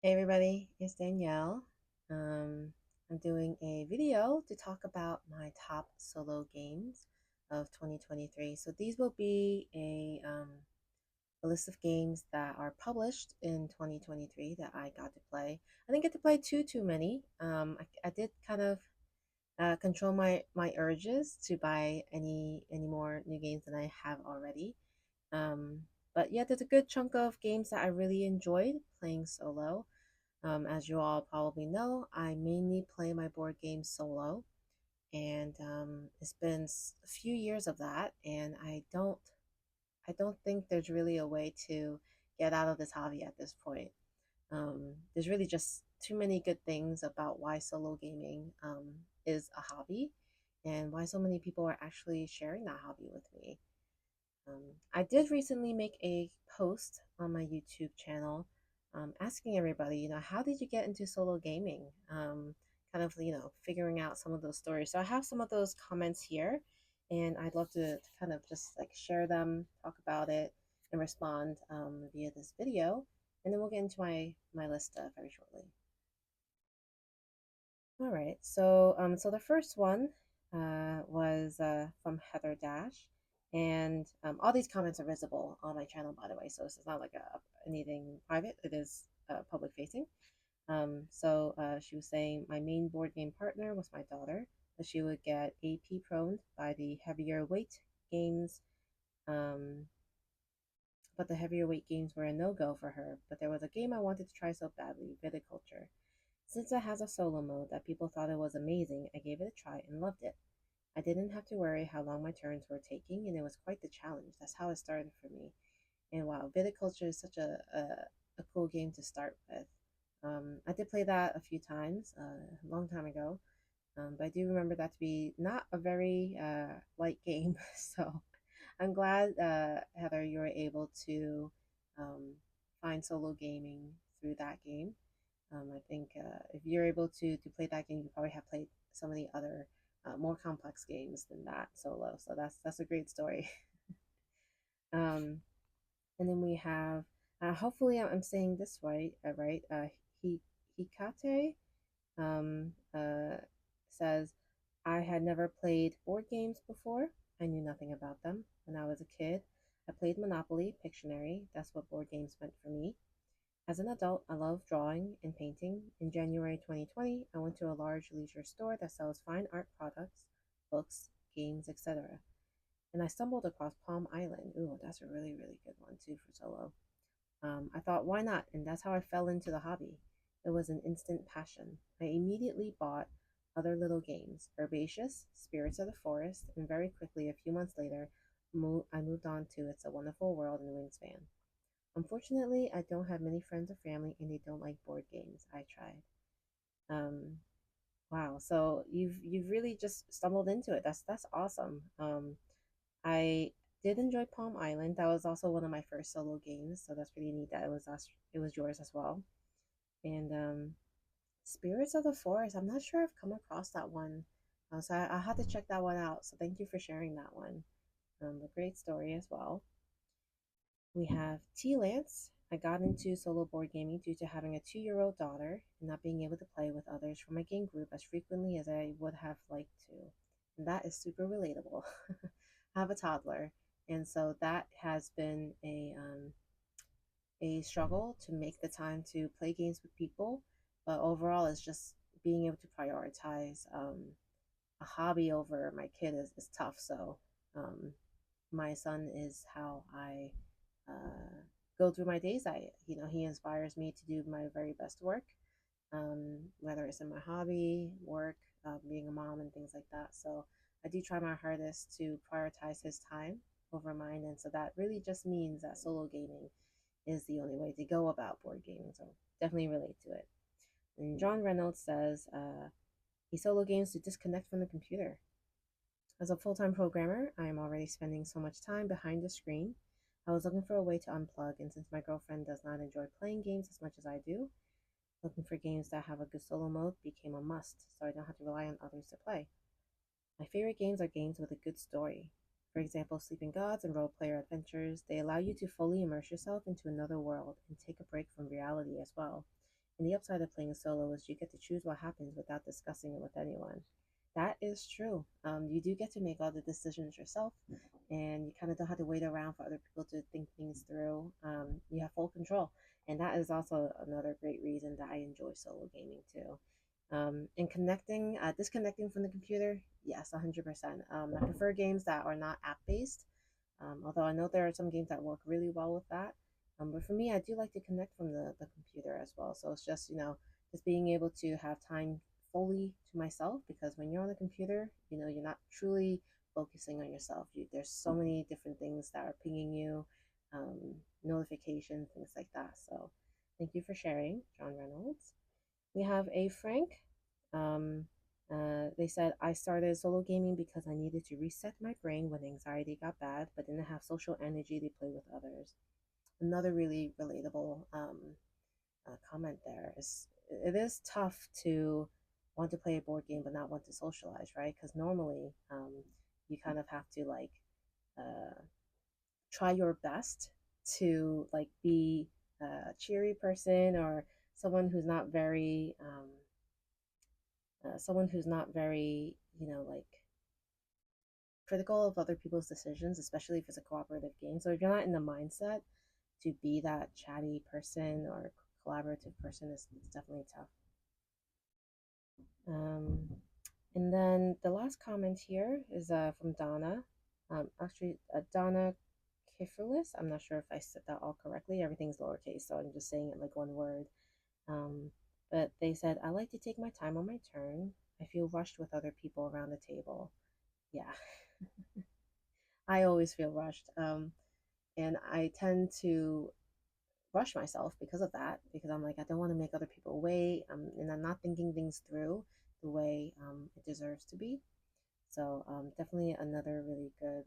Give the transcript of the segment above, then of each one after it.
Hey everybody, it's Danielle. Um, I'm doing a video to talk about my top solo games of 2023. So these will be a list of games that are published in 2023 that I got to play. I didn't get to play too many. I did kind of control my urges to buy any more new games than I have already. Um, but yeah, there's a good chunk of games that I really enjoyed playing solo. As you all probably know, I mainly play my board games solo, and it's been a few years of that, and I don't think there's really a way to get out of this hobby at this point. There's really just too many good things about why solo gaming is a hobby, and why so many people are actually sharing that hobby with me. I did recently make a post on my YouTube channel asking everybody, how did you get into solo gaming? Kind of, figuring out some of those stories. So I have some of those comments here, and I'd love to kind of just like share them, talk about it, and respond via this video. And then we'll get into my list very shortly. All right. So the first one was from Heather Dash, and all these comments are visible on my channel, by the way. So this is not like anything private. It is public facing. She was saying my main board game partner was my daughter, but she would get AP prone by the heavier weight games. Um, but the heavier weight games were a no go for her. But there was a game I wanted to try so badly, Viticulture. Since it has a solo mode that people thought it was amazing, I gave it a try and loved it. I didn't have to worry how long my turns were taking, and it was quite the challenge. That's how it started for me. And wow, Viticulture is such a cool game to start with. I did play that a few times, a long time ago, but I do remember that to be not a very light game. So I'm glad, Heather, you were able to um, find solo gaming through that game. I think if you're able to play that game, you probably have played some of the other more complex games than that solo. So that's a great story. um, and then we have, hopefully I'm saying this right. Hikate um, uh, says, I had never played board games before. I knew nothing about them. When I was a kid, I played Monopoly, Pictionary. That's what board games meant for me. As an adult, I love drawing and painting. In January 2020, I went to a large leisure store that sells fine art products, books, games, etc. And I stumbled across Palm Island. Ooh, that's a really good one too for solo. I thought, why not? And that's how I fell into the hobby. It was an instant passion. I immediately bought other little games, Herbaceous, Spirits of the Forest, and very quickly, a few months later, I moved on to It's a Wonderful World and Wingspan. Unfortunately, I don't have many friends or family, and they don't like board games. I tried. Um, wow. So you've really just stumbled into it. That's awesome. I did enjoy Palm Island. That was also one of my first solo games, so that's pretty neat that it was yours as well. And Spirits of the Forest. I'm not sure I've come across that one, so I'll have to check that one out. So thank you for sharing that one. A great story as well. We have T Lance. I got into solo board gaming due to having a 2-year-old daughter and not being able to play with others from my game group as frequently as I would have liked to. And that is super relatable. I have a toddler, and so that has been a struggle to make the time to play games with people. But overall, it's just being able to prioritize a hobby over my kid is tough. So um, my son is how I go through my days. He inspires me to do my very best work, whether it's in my hobby, work, being a mom, and things like that. So I do try my hardest to prioritize his time over mine, and so that really just means that solo gaming is the only way to go about board gaming. So definitely relate to it. And John Reynolds says he solo games to disconnect from the computer. As a full time programmer, I am already spending so much time behind the screen. I was looking for a way to unplug, and since my girlfriend does not enjoy playing games as much as I do, looking for games that have a good solo mode became a must, so I don't have to rely on others to play. My favorite games are games with a good story. For example, Sleeping Gods and Role Player Adventures, they allow you to fully immerse yourself into another world and take a break from reality as well. And the upside of playing solo is you get to choose what happens without discussing it with anyone. That is true. You do get to make all the decisions yourself, and you kind of don't have to wait around for other people to think things through. You have full control, and that is also another great reason that I enjoy solo gaming too. And disconnecting from the computer, yes, 100%. I prefer games that are not app based, although I know there are some games that work really well with that. But for me, I do like to connect from the computer as well. So it's just, just being able to have time fully to myself, because when you're on the computer, you're not truly focusing on yourself. There's so many different things that are pinging you, notifications, things like that. So thank you for sharing, John Reynolds. We have a Frank. Um, they said, I started solo gaming because I needed to reset my brain when anxiety got bad, but didn't have social energy to play with others. Another really relatable comment there is, it is tough to want to play a board game but not want to socialize, right? Because normally you kind of have to like uh, try your best to like be a cheery person, or someone who's not very like critical of other people's decisions, especially if it's a cooperative game. So if you're not in the mindset to be that chatty person or collaborative person, it's definitely tough. Um, and then the last comment here is from Donna. Donna Kifferlis. I'm not sure if I said that all correctly. Everything's lowercase, so I'm just saying it like one word. Um, but they said, I like to take my time on my turn. I feel rushed with other people around the table. Yeah, I always feel rushed. And I tend to rush myself because of that, because I'm like, I don't want to make other people wait. And I'm not thinking things through the way it deserves to be. So definitely another really good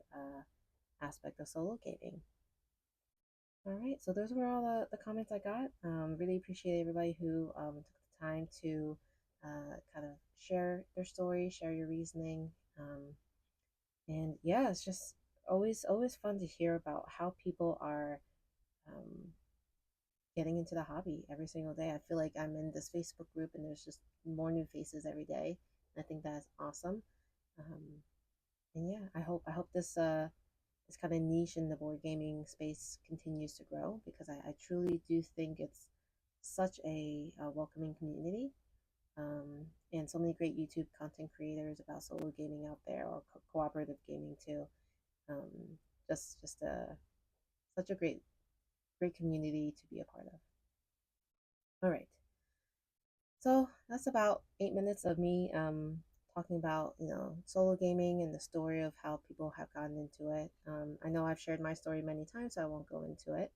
aspect of solo gaming. All right, so those were all the comments I got. Really appreciate everybody who took the time to kind of share their story, share your reasoning. And yeah, it's just always fun to hear about how people are um, getting into the hobby every single day. I feel like I'm in this Facebook group and there's just more new faces every day. I think that's awesome. Um, and yeah, I hope this kind of niche in the board gaming space continues to grow, because I truly do think it's such a welcoming community. And so many great YouTube content creators about solo gaming out there, or cooperative gaming too. Um, just such a great community to be a part of. All right, so that's about 8 minutes of me talking about solo gaming and the story of how people have gotten into it. I know I've shared my story many times, so I won't go into it.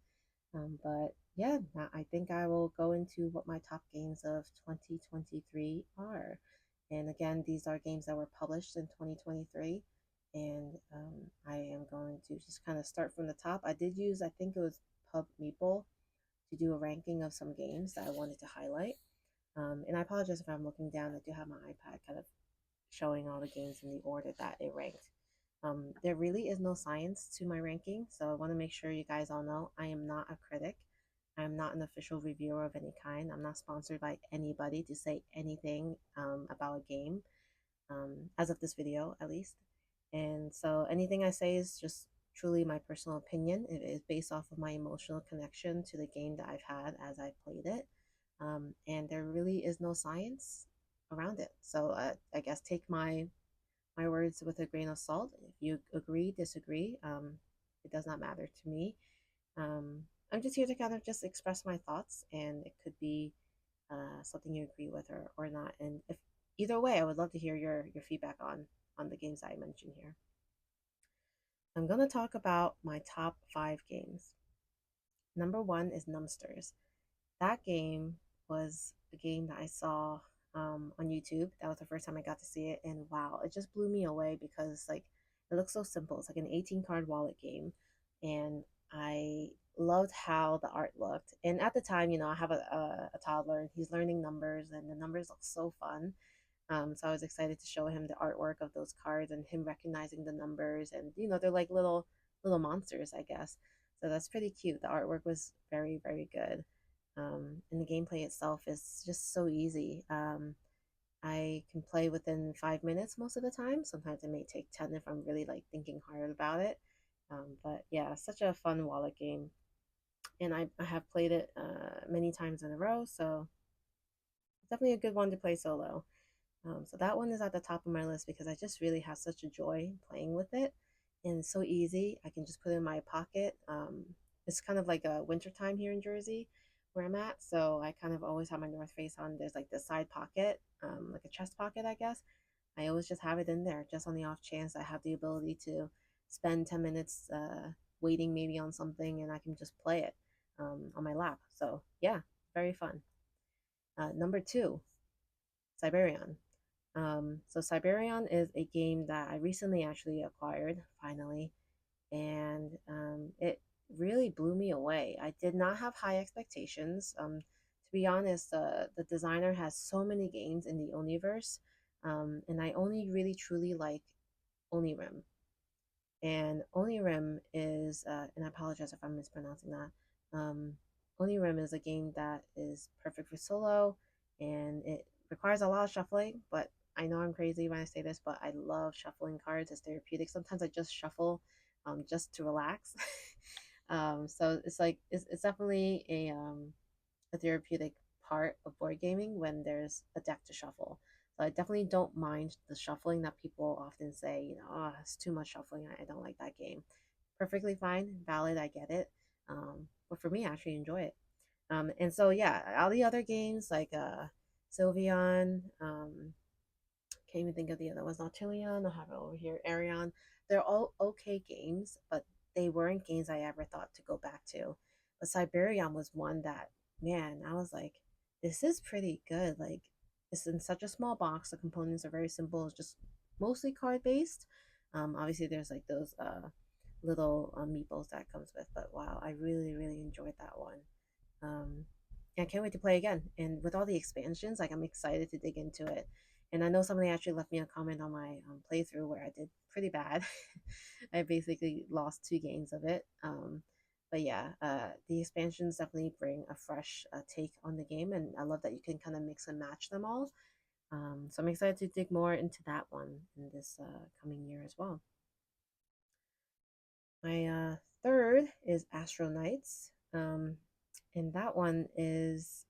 But yeah, now I think I will go into what my top games of 2023 are. And again, these are games that were published in 2023. And I am going to just kind of start from the top. I did use, I think it was Pub Meeple, to do a ranking of some games that I wanted to highlight. And I apologize if I'm looking down. I do have my iPad kind of showing all the games in the order that it ranked. There really is no science to my ranking, so I want to make sure you guys all know I am not a critic. I'm not an official reviewer of any kind. I'm not sponsored by anybody to say anything about a game, as of this video at least. And so anything I say is just truly my personal opinion. It is based off of my emotional connection to the game that I've had as I played it. And there really is no science around it. So I guess take my words with a grain of salt. If you agree, disagree, it does not matter to me. I'm just here to kind of just express my thoughts, and it could be something you agree with or not. And if either way, I would love to hear your feedback on the games I mentioned here. I'm going to talk about my top 5 games. Number 1 is Numsters. That game was a game that I saw on YouTube. That was the first time I got to see it, and wow, it just blew me away, because like it looks so simple. It's like an 18 card wallet game, and I loved how the art looked. And at the time, I have a toddler, and he's learning numbers, and the numbers look so fun. So I was excited to show him the artwork of those cards and him recognizing the numbers, and they're like little monsters, I guess. So that's pretty cute. The artwork was very, very good. And the gameplay itself is just so easy. I can play within 5 minutes most of the time. Sometimes it may take 10 if I'm really like thinking hard about it. But yeah, such a fun wallet game. And I have played it many times in a row, so it's definitely a good one to play solo. So that one is at the top of my list because I just really have such a joy playing with it. And it's so easy. I can just put it in my pocket. It's kind of like a winter time here in Jersey where I'm at. So I kind of always have my North Face on. There's like this side pocket, like a chest pocket, I guess. I always just have it in there just on the off chance I have the ability to spend 10 minutes waiting maybe on something and I can just play it on my lap. So yeah, very fun. Number two, Siberian. So Siberian is a game that I recently actually acquired finally, and it really blew me away. I did not have high expectations. To be honest, the designer has so many games in the Oniverse, and I only really truly like Onirim. And Onirim is, and I apologize if I'm mispronouncing that. Um, Onirim is a game that is perfect for solo, and it requires a lot of shuffling. But I know I'm crazy when I say this, but I love shuffling cards. It's therapeutic. Sometimes I just shuffle, just to relax. So it's like it's definitely a therapeutic part of board gaming when there's a deck to shuffle. So I definitely don't mind the shuffling that people often say, oh, it's too much shuffling. I don't like that game. Perfectly fine, valid, I get it. But for me, I actually enjoy it. And so, yeah, all the other games like Sylveon, can't even think of the other ones. Nautilion, I have it over here. Arion. They're all okay games, but they weren't games I ever thought to go back to. But Siberian was one that, man, I was like, this is pretty good. Like, it's in such a small box. The components are very simple. It's just mostly card based. Obviously, there's like those little meeples that comes with. But wow, I really, really enjoyed that one. Um, I can't wait to play again. And with all the expansions, like I'm excited to dig into it. And I know somebody actually left me a comment on my playthrough where I did pretty bad. I basically lost two games of it. But yeah, the expansions definitely bring a fresh take on the game, and I love that you can kind of mix and match them all. So I'm excited to dig more into that one in this coming year as well. My third is Astro Knights. And that one is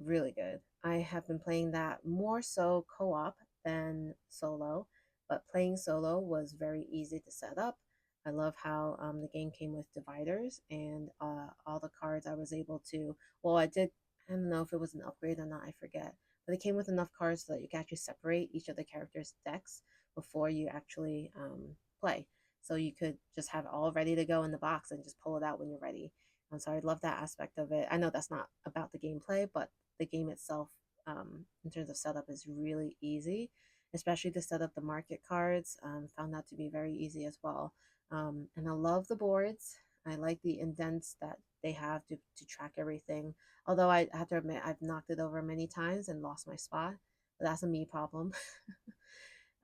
really good. I have been playing that more so co op than solo, but playing solo was very easy to set up. I love how the game came with dividers and all the cards I was able to. Well, I did, I don't know if it was an upgrade or not, I forget. But it came with enough cards so that you can actually separate each of the characters' decks before you actually play. So you could just have it all ready to go in the box and just pull it out when you're ready. And so I love that aspect of it. I know that's not about the gameplay, but the game itself, in terms of setup, is really easy, especially to set up the market cards. Found that to be very easy as well. And I love the boards. I like the indents that they have to track everything. Although I have to admit, I've knocked it over many times and lost my spot. But that's a me problem.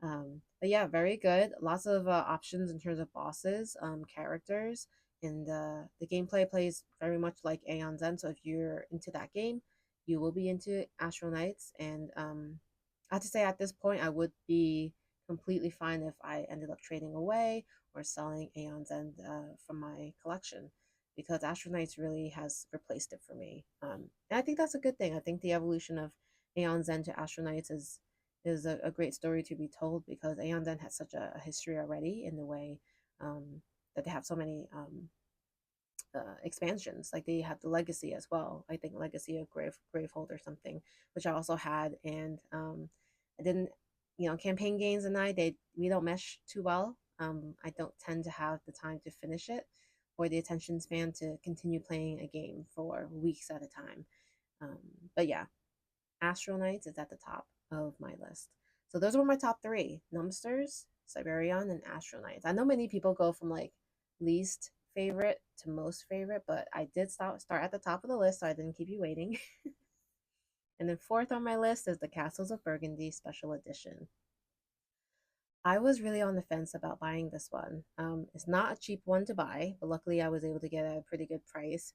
But yeah, very good. Lots of options in terms of bosses, characters, and the gameplay plays very much like Aeon Zen. So if you're into that game, you will be into Astral Knights. And I have to say, at this point, I would be completely fine if I ended up trading away or selling Aeon Zen from my collection because Astral Knights really has replaced it for me. And I think that's a good thing. I think the evolution of Aeon Zen to Astral Knights is a great story to be told because Aeon Den has such a history already in the way that they have so many expansions. Like they have the Legacy as well. I think Legacy of Gravehold or something, which I also had, and I didn't, campaign games and we don't mesh too well. I don't tend to have the time to finish it or the attention span to continue playing a game for weeks at a time. Um, but yeah, Astral Knights is at the top of my list. So those were my top three: Numsters, Siberian, and Astral Knights. I know many people go from like least favorite to most favorite, but I did start at the top of the list, so I didn't keep you waiting. And then fourth on my list is the Castles of Burgundy Special Edition. I was really on the fence about buying this one. It's not a cheap one to buy, but luckily I was able to get a pretty good price.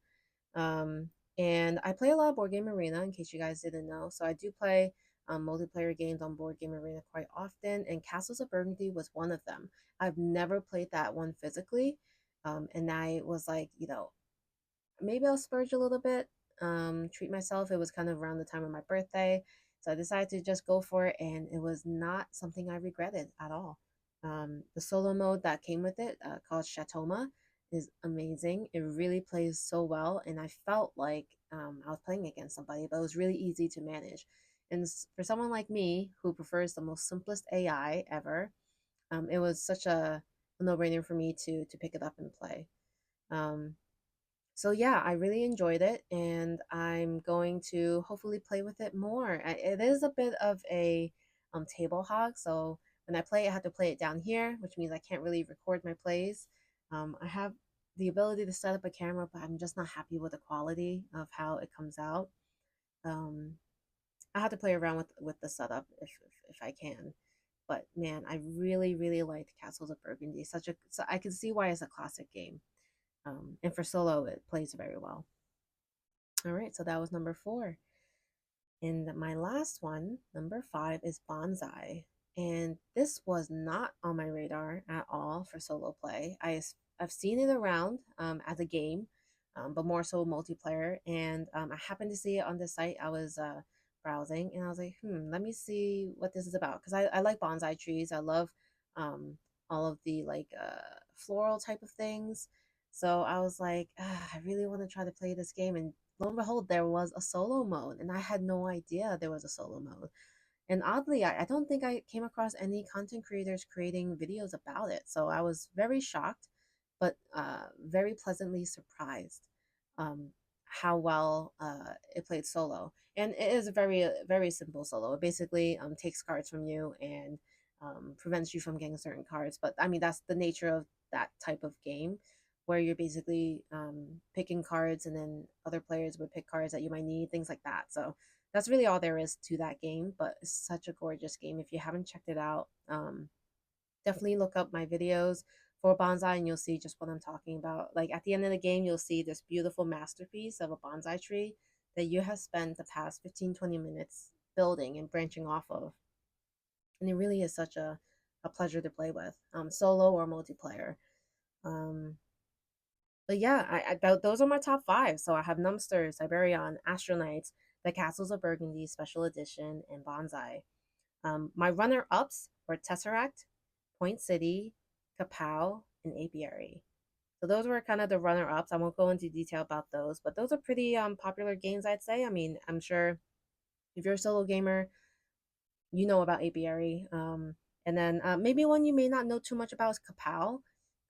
Um, And I play a lot of Board Game Arena, in case you guys didn't know. So I do play multiplayer games on Board Game Arena quite often, and Castles of Burgundy was one of them. I've never played that one physically, and I was like, maybe I'll splurge a little bit, treat myself. It was kind of around the time of my birthday. So I decided to just go for it, and it was not something I regretted at all. The solo mode that came with it, called Shatoma, is amazing. It really plays so well, and I felt like I was playing against somebody, but it was really easy to manage. And for someone like me who prefers the most simplest AI ever, it was such a no-brainer for me to pick it up and play. Um, so yeah, I really enjoyed it, and I'm going to hopefully play with it more. It is a bit of a table hog, so when I play, I have to play it down here, which means I can't really record my plays. I have the ability to set up a camera, but I'm just not happy with the quality of how it comes out. Um, I have to play around with the setup if I can. But man, I really really liked Castles of Burgundy. So I can see why it's a classic game. And for solo, it plays very well. All right, so that was number four. And my last one, number five, is Bonsai. And this was not on my radar at all for solo play. I've seen it around as a game, but more so multiplayer. And I happened to see it on the site. I was browsing, and I was like, let me see what this is about. Because I like bonsai trees. I love um, all of the like floral type of things. So I was like, I really want to try to play this game. And lo and behold, there was a solo mode, and I had no idea there was a solo mode. And oddly, I don't think I came across any content creators creating videos about it. So I was very shocked, but very pleasantly surprised how well it played solo. And it is a very simple solo. It basically takes cards from you and prevents you from getting certain cards. But I mean, that's the nature of that type of game, where you're basically picking cards, and then other players would pick cards that you might need, things like that. So that's really all there is to that game, but it's such a gorgeous game. If you haven't checked it out, definitely look up my videos for bonsai, and you'll see just what I'm talking about. Like at the end of the game, you'll see this beautiful masterpiece of a bonsai tree that you have spent the past 15-20 minutes building and branching off of. And it really is such a pleasure to play with, solo or multiplayer. Um, but yeah, those are my top five. So I have Numster, Siberian, Astronites, The Castles of Burgundy Special Edition, and Bonsai. My runner ups were Tesseract, Point City, Kapow, and Apiary. So those were kind of the runner ups. I won't go into detail about those, but those are pretty popular games, I'd say. I mean, I'm sure if you're a solo gamer, you know about Apiary. And then maybe one you may not know too much about is Kapow.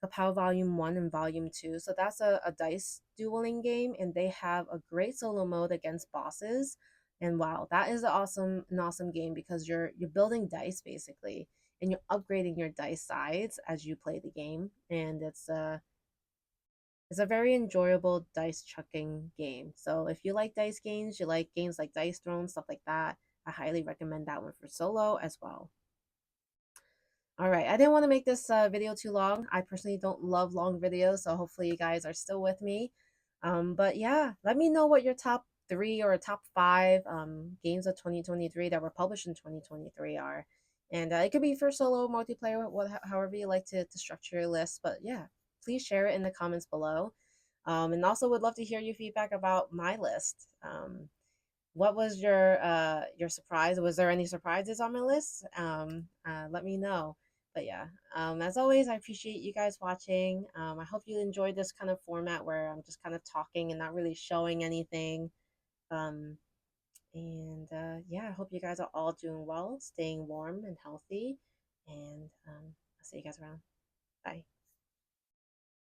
Kapow Volume 1 and Volume 2. So that's a dice dueling game, and they have a great solo mode against bosses. And wow, that is an awesome game, because you're building dice basically, and you're upgrading your dice sides as you play the game. And it's a very enjoyable dice chucking game. So if you like dice games, you like games like Dice Throne, stuff like that, I highly recommend that one for solo as well. All right, I didn't want to make this video too long. I personally don't love long videos, so hopefully you guys are still with me. But yeah, let me know what your top three or top five games of 2023 that were published in 2023 are. And it could be for solo, multiplayer, however you like to structure your list. But yeah, please share it in the comments below. And also would love to hear your feedback about my list. What was your surprise? Was there any surprises on my list? Let me know. But yeah, as always, I appreciate you guys watching. I hope you enjoyed this kind of format where I'm just kind of talking and not really showing anything. Um, and yeah, I hope you guys are all doing well, staying warm and healthy. And I'll see you guys around. Bye.